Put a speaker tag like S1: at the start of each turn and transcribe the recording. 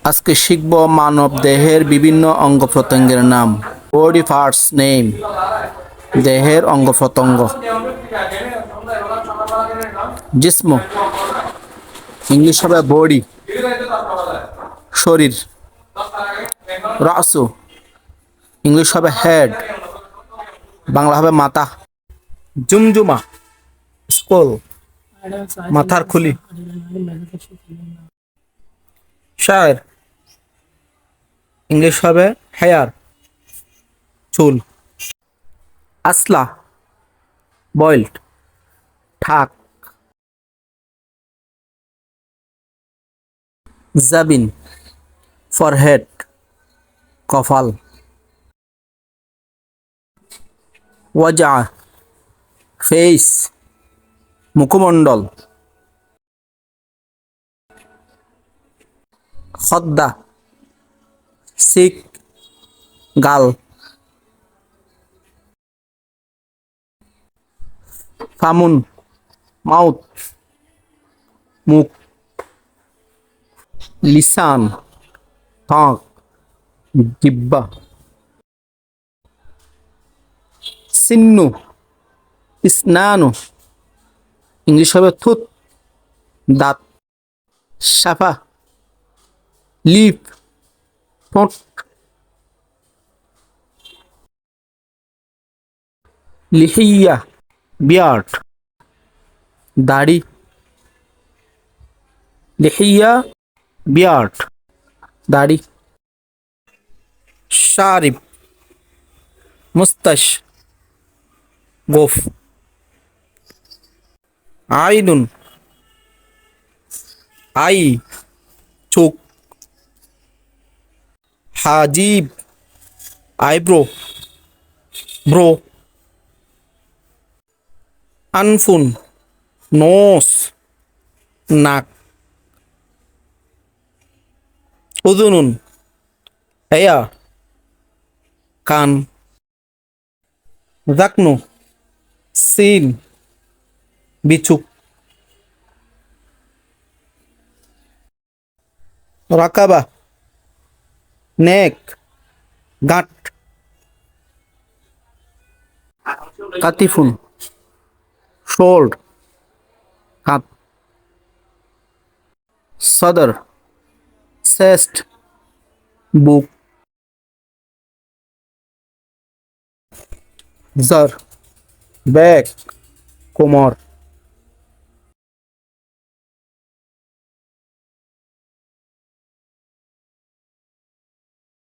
S1: আজকে শিখব মানব দেহের বিভিন্ন অঙ্গ প্রত্যঙ্গের নাম। বডি পার্টস নেম, দেহের অঙ্গ প্রত্যঙ্গ। জিস্ম, ইংলিশ হবে বডি, শরীর। রাসু, ইংলিশ হবে হেড, বাংলা হবে মাথা। জুমজুমা, স্কুল, মাথার খুলি। শায়ের, ইংলিশ হবে হেয়ার, চুল। আসলা, বয়েলড, ঠাক। জাবিন, ফরহেড, কপাল। ওয়াজা, ফেস, মুখমণ্ডল। খদ্দা, সিক, গাল। ফামুন, মাউথ, মুখ। লিসান, ত্বক, জিহ্বা। সিন্নু, ইসনানু, ইংলিশ হবে থুত, দাঁত। সাফা, লিপ, ঠোঁট। লিহিয়া, বিয়ার্ড, দাড়ি। লিহিয়া, বিয়ার্ড, দাড়ি। শারিব, মুস্তাশ, গোফ। আইনুন, আই, চোখ। হাজিব, আইব্রো, ব্রো। আনফুন, নোস, নাক। উদুনুন, এয়া, কান। জাকনু, সিল, বিচুক। রাকাবা, নেক, গাঁট। কাতিফুন, শোল্ড, হাত। সদর, চেস্ট, বুক। জর, ব্যাক, কোমর।